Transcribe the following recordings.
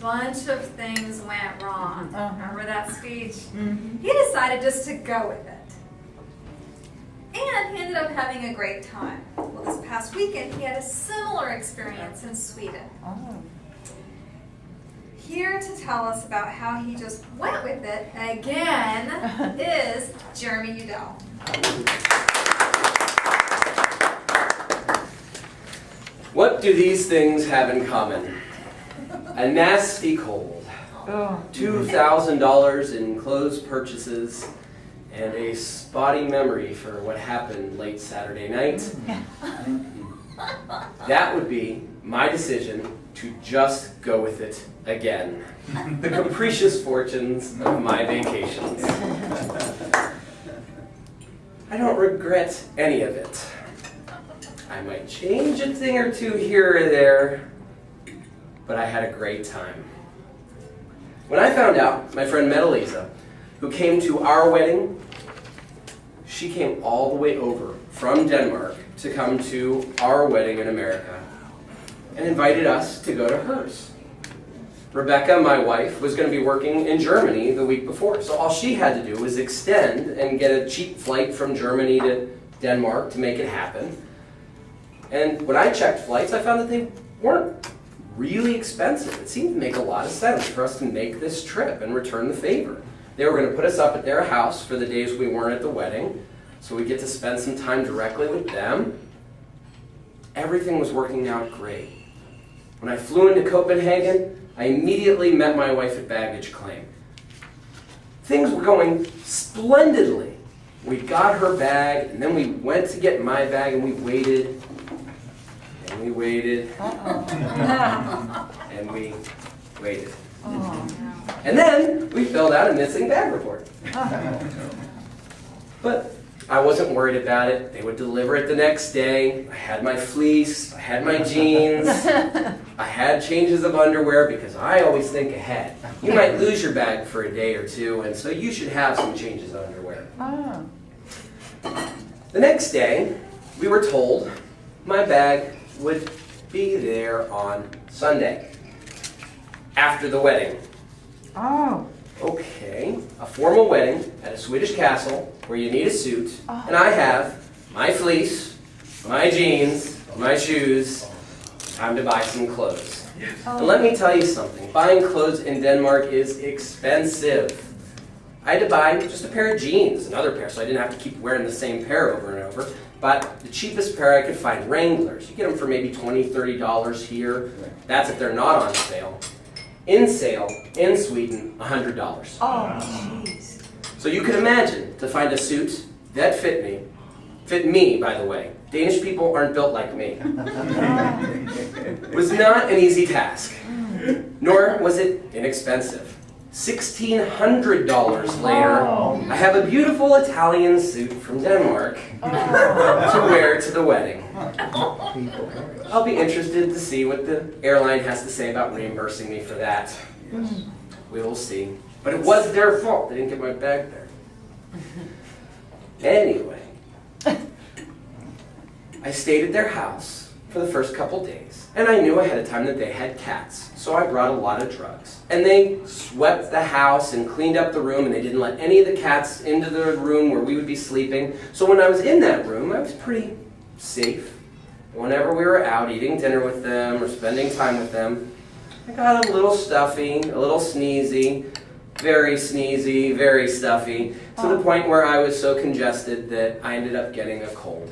bunch of things went wrong. Remember that speech? Mm-hmm. He decided just to go with it. And he ended up having a great time. Well, this past weekend, he had a similar experience in Sweden. Oh. Here to tell us about how he just went with it again is Jeremy Udell. What do these things have in common? A nasty cold, $2,000 in clothes purchases, and a spotty memory for what happened late Saturday night. That would be my decision to just go with it again. The capricious fortunes of my vacations. I don't regret any of it. I might change a thing or two here or there, but I had a great time. When I found out my friend Metalisa, who came to our wedding, she came all the way over from Denmark to come to our wedding in America and invited us to go to hers. Rebecca, my wife, was going to be working in Germany the week before, so all she had to do was extend and get a cheap flight from Germany to Denmark to make it happen. And when I checked flights, I found that they weren't really expensive. It seemed to make a lot of sense for us to make this trip and return the favor. They were going to put us up at their house for the days we weren't at the wedding, so we get to spend some time directly with them. Everything was working out great. When I flew into Copenhagen, I immediately met my wife at baggage claim. Things were going splendidly. We got her bag, and then we went to get my bag, and we waited, and we waited, and we waited. And then we filled out a missing bag report. But I wasn't worried about it. They would deliver it the next day. I had my fleece, I had my jeans, I had changes of underwear because I always think ahead. You might lose your bag for a day or two, and so you should have some changes of underwear. The next day, we were told my bag would be there on Sunday, after the wedding. Oh. Okay, a formal wedding at a Swedish castle where you need a suit, and I have my fleece, my jeans, my shoes. Time to buy some clothes. And let me tell you something, buying clothes in Denmark is expensive. I had to buy just a pair of jeans, another pair, so I didn't have to keep wearing the same pair over and over. But the cheapest pair I could find, Wranglers. You get them for maybe $20, $30 here. That's if they're not on sale. In sale, in Sweden, $100. Oh, jeez. So you can imagine to find a suit that fit me, by the way. Danish people aren't built like me. Was not an easy task, nor was it inexpensive. $1,600 later, I have a beautiful Italian suit from Denmark to wear to the wedding. I'll be interested to see what the airline has to say about reimbursing me for that. We will see. But it was their fault. They didn't get my bag there. Anyway, I stayed at their house for the first couple days, and I knew ahead of time that they had cats, so I brought a lot of drugs. And they swept the house and cleaned up the room, and they didn't let any of the cats into the room where we would be sleeping. So when I was in that room, I was pretty safe. Whenever we were out eating dinner with them or spending time with them, I got a little stuffy, a little sneezy, very stuffy, to the point where I was so congested that I ended up getting a cold.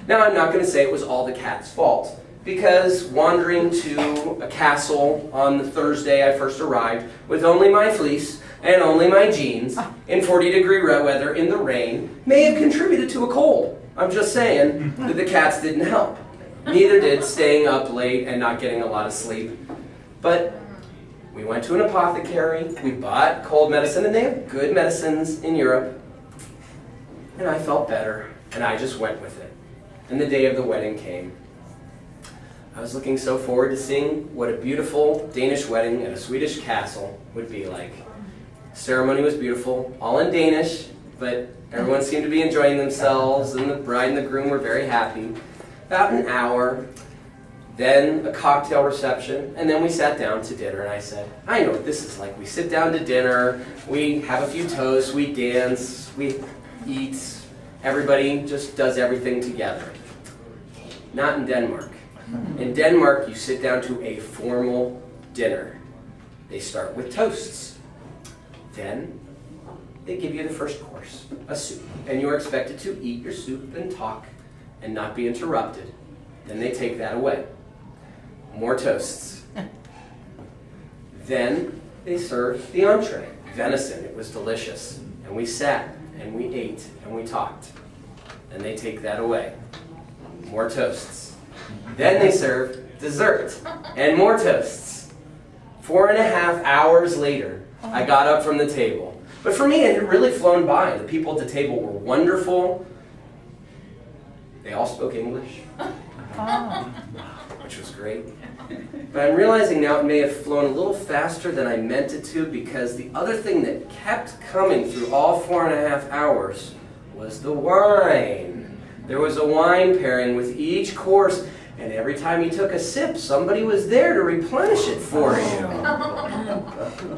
Now, I'm not going to say it was all the cat's fault, because wandering to a castle on the Thursday I first arrived with only my fleece and only my jeans in 40-degree weather in the rain may have contributed to a cold. I'm just saying that the cats didn't help. Neither did staying up late and not getting a lot of sleep. But we went to an apothecary, we bought cold medicine, and they have good medicines in Europe. And I felt better, and I just went with it. And the day of the wedding came. I was looking so forward to seeing what a beautiful Danish wedding at a Swedish castle would be like. The ceremony was beautiful, all in Danish, but everyone seemed to be enjoying themselves, and the bride and the groom were very happy. About an hour, then a cocktail reception, and then we sat down to dinner, and I said, I know what this is like. We sit down to dinner, we have a few toasts, we dance, we eat, everybody just does everything together. Not in Denmark. In Denmark, you sit down to a formal dinner. They start with toasts. Then, they give you the first course, a soup, and you're expected to eat your soup and talk and not be interrupted. Then they take that away. More toasts. Then they served the entree, venison. It was delicious. And we sat and we ate and we talked. And they take that away. More toasts. Then they served dessert and more toasts. 4.5 hours later, I got up from the table. But for me, it had really flown by. The people at the table were wonderful. They all spoke English, which was great. But I'm realizing now it may have flown a little faster than I meant it to, because the other thing that kept coming through all 4.5 hours was the wine. There was a wine pairing with each course, and every time you took a sip, somebody was there to replenish it for you.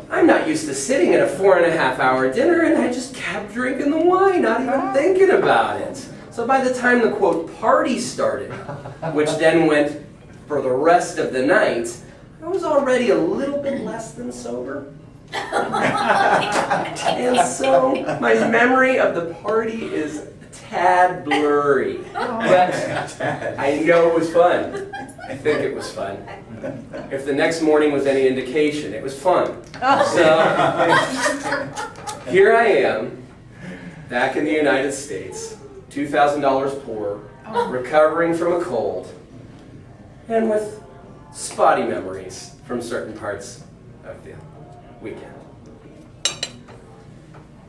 I'm not used to sitting at a 4.5 hour dinner, and I just kept drinking the wine, not even thinking about it. So by the time the, quote, party started, which then went for the rest of the night, I was already a little bit less than sober. And so my memory of the party is a tad blurry. But I know it was fun. I think it was fun. If the next morning was any indication, it was fun. So here I am, back in the United States, $2,000 poor, recovering from a cold, and with spotty memories from certain parts of the weekend.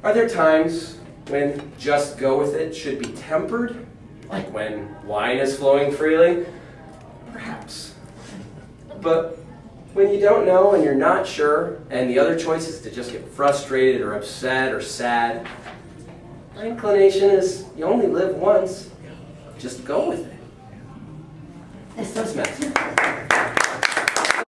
Are there times when just go with it should be tempered? Like when wine is flowing freely? Perhaps. But when you don't know and you're not sure, and the other choice is to just get frustrated or upset or sad, my inclination is you only live once. Just go with it. This does matter.